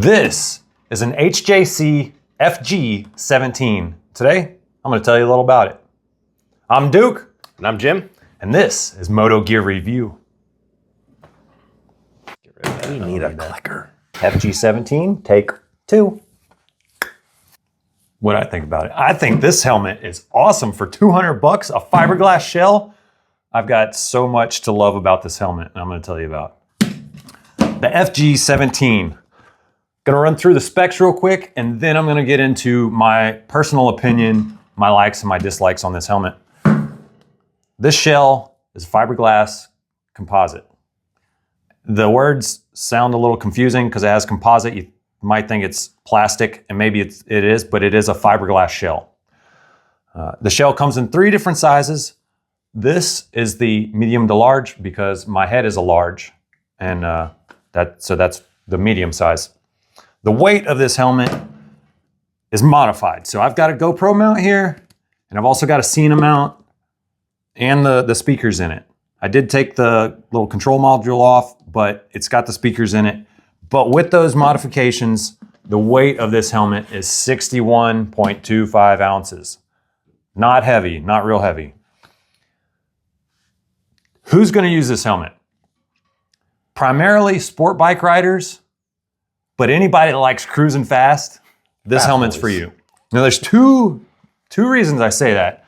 This is an HJC FG 17. Today, I'm going to tell you a little about it. I'm Duke. And I'm Jim. And this is Moto Gear Review. We need a clicker. FG 17, take 2. What do I think about it? I think this helmet is awesome for $200, a fiberglass shell. I've got so much to love about this helmet, and I'm going to tell you about. The FG 17. Gonna run through the specs real quick, and then I'm gonna get into my personal opinion, my likes and my dislikes on this helmet. This shell is fiberglass composite. The words sound a little confusing because it has composite. You might think it's plastic, and maybe it is, but it is a fiberglass shell. The shell comes in 3 different sizes. This is the medium to large because my head is a large, and so that's the medium size. The weight of this helmet is modified. So I've got a GoPro mount here, and I've also got a Cena mount and the speakers in it. I did take the little control module off, but it's got the speakers in it. But with those modifications, the weight of this helmet is 61.25 ounces. Not heavy, not real heavy. Who's gonna use this helmet? Primarily sport bike riders, but anybody that likes cruising fast, this helmet's for you. Now there's two reasons I say that.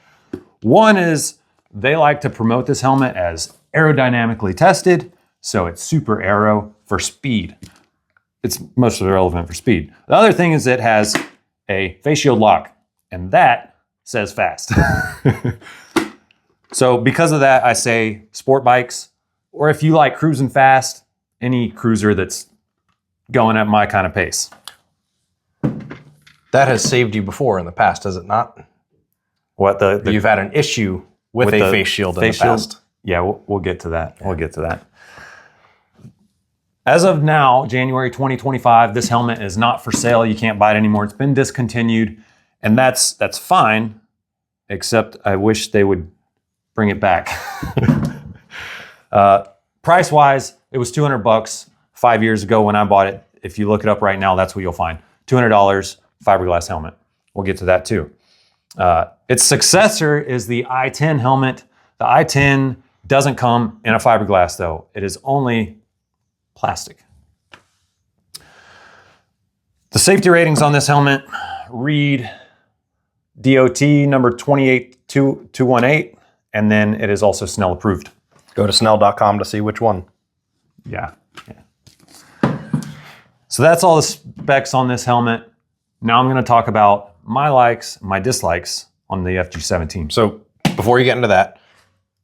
One is they like to promote this helmet as aerodynamically tested, so it's super aero for speed. It's mostly relevant for speed. The other thing is it has a face shield lock, and that says fast. So because of that, I say sport bikes, or if you like cruising fast, any cruiser that's going at my kind of pace. That has saved you before in the past, has it not? What You've had an issue with a face shield in the past. Yeah, we'll get to that. Yeah. We'll get to that. As of now, January 2025, this helmet is not for sale. You can't buy it anymore. It's been discontinued, and that's fine, except I wish they would bring it back. Price-wise, it was $200 5 years ago when I bought it. If you look it up right now, that's what you'll find. $200, fiberglass helmet. We'll get to that too. Its successor is the I-10 helmet. The I-10 doesn't come in a fiberglass though. It is only plastic. The safety ratings on this helmet read DOT number 28218, and then it is also Snell approved. Go to snell.com to see which one. Yeah. So that's all the specs on this helmet. Now I'm going to talk about my likes, my dislikes on the FG17. So before you get into that,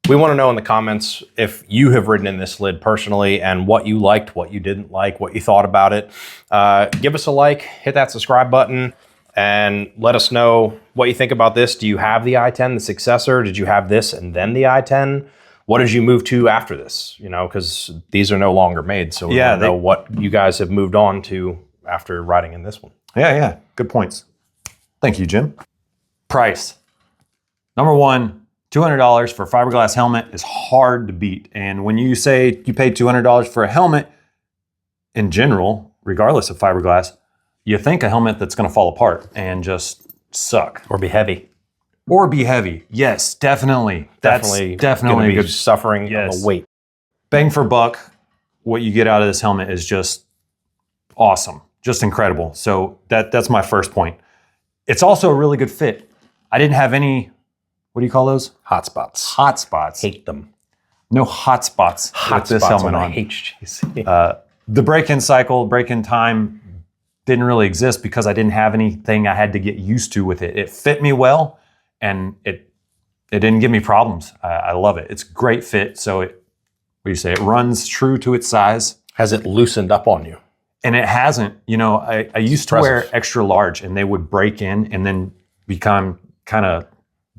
we want to know in the comments if you have ridden in this lid personally and what you liked, what you didn't like, what you thought about it. Give us a like, hit that subscribe button, and let us know what you think about this. Do you have the I-10, the successor? Did you have this and then the I-10? What did you move to after this? You know, because these are no longer made. So we want to know what you guys have moved on to after riding in this one. Yeah. Good points. Thank you, Jim. Price. Number one, $200 for a fiberglass helmet is hard to beat. And when you say you paid $200 for a helmet, in general, regardless of fiberglass, you think a helmet that's going to fall apart and just suck. Or be heavy. Or be heavy. Yes, definitely. That's definitely a good suffering of the weight. Bang for buck, what you get out of this helmet is just awesome, just incredible. So that's my first point. It's also a really good fit. I didn't have any, what do you call those? Hot spots. Hot spots. Hate them. No hot spots with this helmet on. HJC. The break-in cycle, break-in time didn't really exist because I didn't have anything I had to get used to with it. It fit me well. And it didn't give me problems. I love it. It's a great fit. So what do you say? It runs true to its size. Has it loosened up on you? And it hasn't. You know, I used to wear extra large and they would break in and then become kind of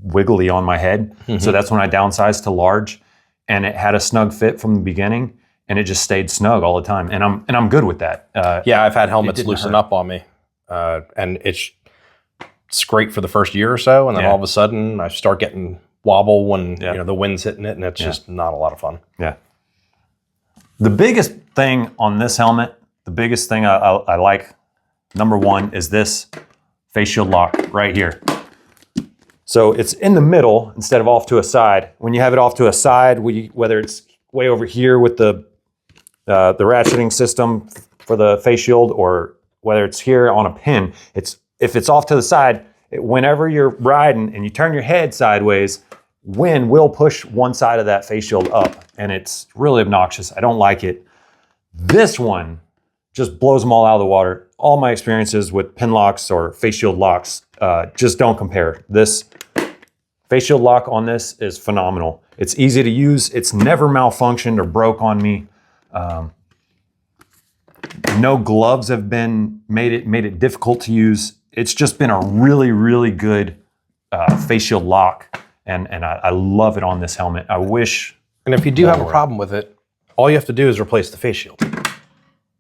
wiggly on my head. Mm-hmm. So that's when I downsized to large, and it had a snug fit from the beginning, and it just stayed snug all the time. And I'm good with that. Yeah, I've had helmets loosen up on me, and it's great for the first year or so, and then all of a sudden I start getting wobble when you know the wind's hitting it, and it's just not a lot of fun. Yeah. The biggest thing on this helmet, the biggest thing I like number one is this face shield lock right here. So it's in the middle instead of off to a side. When you have it off to a side, whether it's way over here with the ratcheting system for the face shield, or whether it's here on a pin, if it's off to the side, whenever you're riding and you turn your head sideways, wind will push one side of that face shield up, and it's really obnoxious. I don't like it. This one just blows them all out of the water. All my experiences with pin locks or face shield locks just don't compare. This face shield lock on this is phenomenal. It's easy to use. It's never malfunctioned or broke on me. No gloves have been made it difficult to use. It's just been a really, really good face shield lock, and I love it on this helmet. I wish. And if you do have a problem with it, all you have to do is replace the face shield.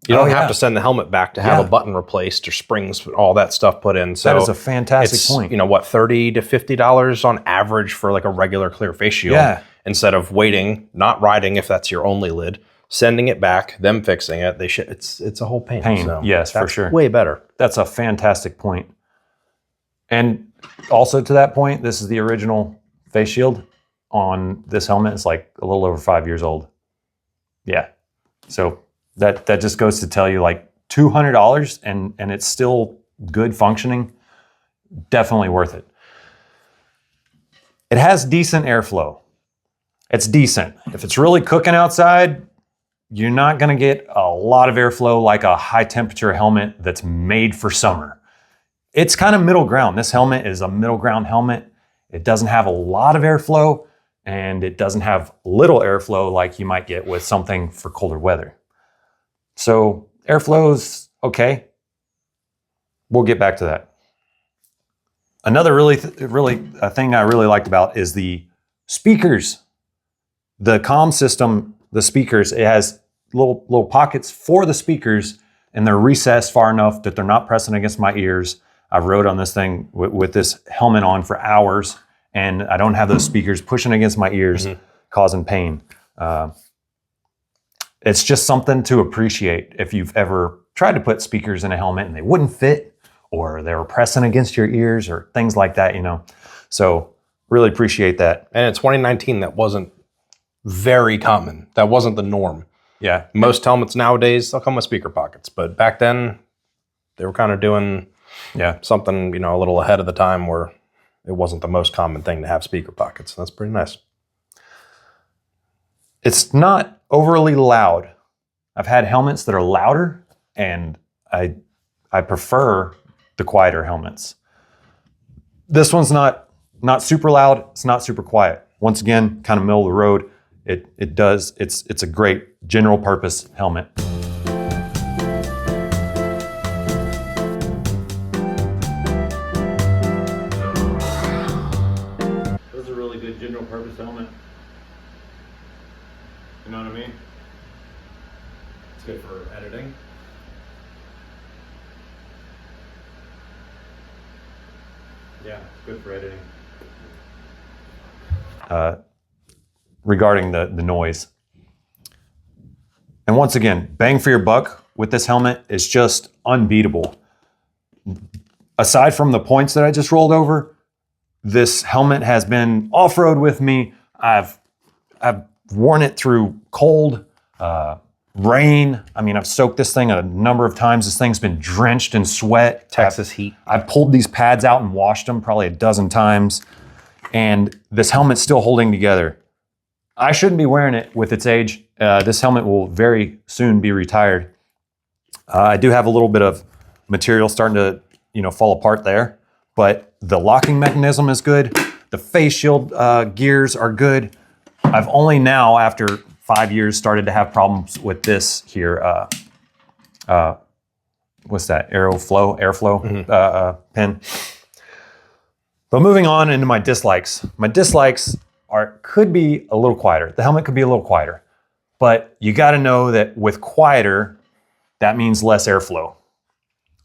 You don't have to send the helmet back to have a button replaced or springs, all that stuff put in. So that is a fantastic point. You know what, $30 to $50 on average for like a regular clear face shield. Yeah. Instead of waiting, not riding if that's your only lid, sending it back, them fixing it. It's a whole pain. So yes, for sure. Way better. That's a fantastic point. And also to that point, this is the original face shield on this helmet. It's like a little over 5 years old. Yeah. So that just goes to tell you, like, $200 and it's still good functioning. Definitely worth it. It has decent airflow. It's decent. If it's really cooking outside, you're not going to get a lot of airflow like a high temperature helmet that's made for summer. It's kind of middle ground. This helmet is a middle ground helmet. It doesn't have a lot of airflow, and it doesn't have little airflow like you might get with something for colder weather. So airflow's okay. We'll get back to that. Another thing I really liked about is the speakers. The comm system, the speakers, it has little pockets for the speakers, and they're recessed far enough that they're not pressing against my ears. I rode on this thing with this helmet on for hours, and I don't have those speakers pushing against my ears, causing pain. It's just something to appreciate if you've ever tried to put speakers in a helmet and they wouldn't fit, or they were pressing against your ears, or things like that, you know. So really appreciate that. And in 2019, that wasn't very common. That wasn't the norm. Yeah. Most helmets nowadays, they'll come with speaker pockets, but back then they were kind of doing something, you know, a little ahead of the time, where it wasn't the most common thing to have speaker pockets. That's pretty nice. It's not overly loud. I've had helmets that are louder, and I prefer the quieter helmets. This one's not super loud. It's not super quiet. Once again, kind of middle of the road. It's a great general purpose helmet. This is a really good general purpose helmet. You know what I mean? It's good for editing. Yeah, it's good for editing. Regarding the noise. And once again, bang for your buck with this helmet is just unbeatable. Aside from the points that I just rolled over, this helmet has been off-road with me. I've worn it through cold, rain. I mean, I've soaked this thing a number of times. This thing's been drenched in sweat. Texas heat. I've pulled these pads out and washed them probably a dozen times. And this helmet's still holding together. I shouldn't be wearing it with its age. This helmet will very soon be retired. I do have a little bit of material starting to, fall apart there, but the locking mechanism is good. The face shield gears are good. I've only now, after 5 years, started to have problems with this here. What's that? Airflow pin. But moving on into my dislikes. My dislikes could be a little quieter. The helmet could be a little quieter, but you got to know that with quieter, that means less airflow.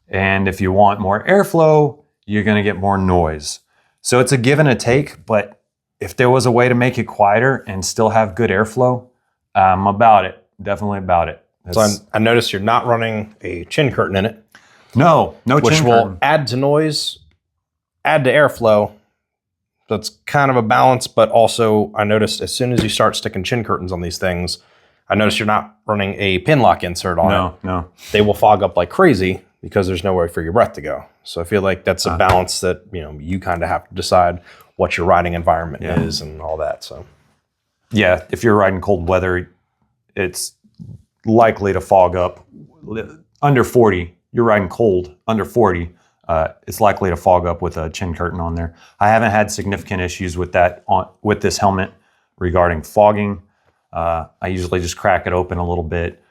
And if you want more airflow, you're going to get more noise. So it's a give and a take, but if there was a way to make it quieter and still have good airflow, I'm about it. Definitely about it. So I noticed you're not running a chin curtain in it. No which chin will curtain. add to noise, add to airflow. So it's kind of a balance, but also I noticed as soon as you start sticking chin curtains on these things, I noticed you're not running a pin lock insert on it. No. They will fog up like crazy because there's nowhere for your breath to go. So I feel like that's a balance that, you kind of have to decide what your riding environment is and all that. So yeah, if you're riding cold weather, it's likely to fog up. Under 40, you're riding cold, under 40, it's likely to fog up with a chin curtain on there. I haven't had significant issues with that with this helmet regarding fogging. I usually just crack it open a little bit,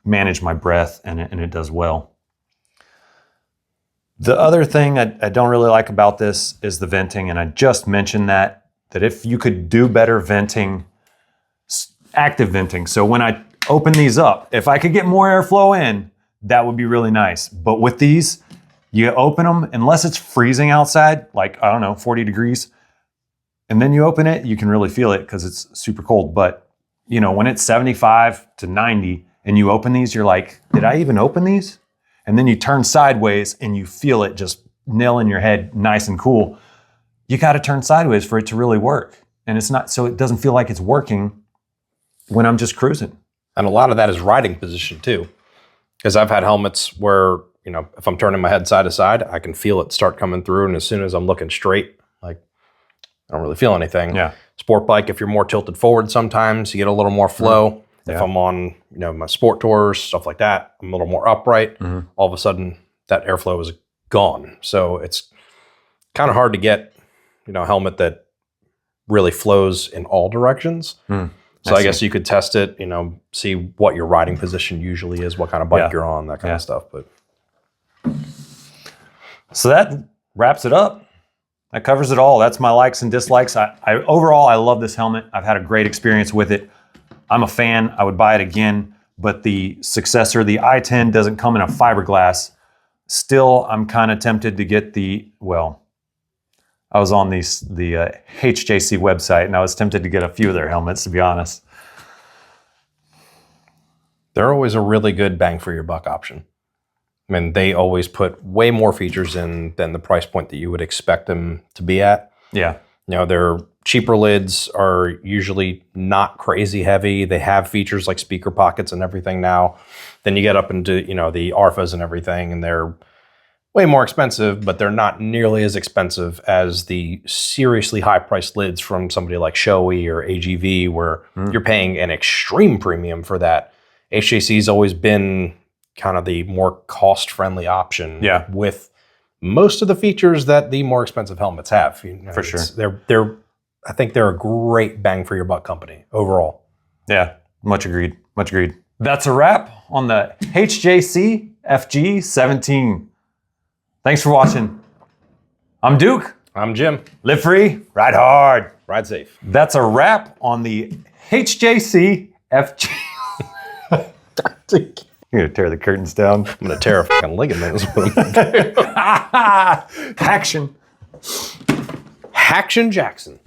manage my breath, and it does well. The other thing I don't really like about this is the venting, and I just mentioned that if you could do better venting, active venting. So when I open these up, if I could get more airflow in, that would be really nice. But with these, you open them, unless it's freezing outside, like, I don't know, 40 degrees, and then you open it, you can really feel it because it's super cold. But, when it's 75 to 90 and you open these, you're like, did I even open these? And then you turn sideways and you feel it just nail in your head, nice and cool. You got to turn sideways for it to really work. And it's not, so it doesn't feel like it's working when I'm just cruising. And a lot of that is riding position too. Because I've had helmets where, if I'm turning my head side to side, I can feel it start coming through. And as soon as I'm looking straight, like, I don't really feel anything. Yeah. Sport bike, if you're more tilted forward sometimes, you get a little more flow. If I'm on, my sport tours, stuff like that, I'm a little more upright. All of a sudden, that airflow is gone. So it's kind of hard to get, a helmet that really flows in all directions. So I guess you could test it, see what your riding position usually is, what kind of bike you're on, that kind of stuff. But so that wraps it up. That covers it all. That's my likes and dislikes. Overall, I love this helmet. I've had a great experience with it. I'm a fan. I would buy it again, but the successor, the i10, doesn't come in a fiberglass. Still, I'm kind of tempted to get I was on the HJC website and I was tempted to get a few of their helmets, to be honest. they're always a really good bang for your buck option. I mean, they always put way more features in than the price point that you would expect them to be at. Yeah. Their cheaper lids are usually not crazy heavy. They have features like speaker pockets and everything now. Then you get up into, the ARFAs and everything, and they're way more expensive, but they're not nearly as expensive as the seriously high-priced lids from somebody like Shoei or AGV, where you're paying an extreme premium for that. HJC's always been kind of the more cost-friendly option with most of the features that the more expensive helmets have. For sure. I think they're a great bang for your buck company overall. Yeah, much agreed. Much agreed. That's a wrap on the HJC FG 17. Thanks for watching. I'm Duke. I'm Jim. Live free, ride hard. Ride safe. That's a wrap on the HJC FG. You're gonna tear the curtains down. I'm gonna tear a fucking ligament. Action. Haction Jackson.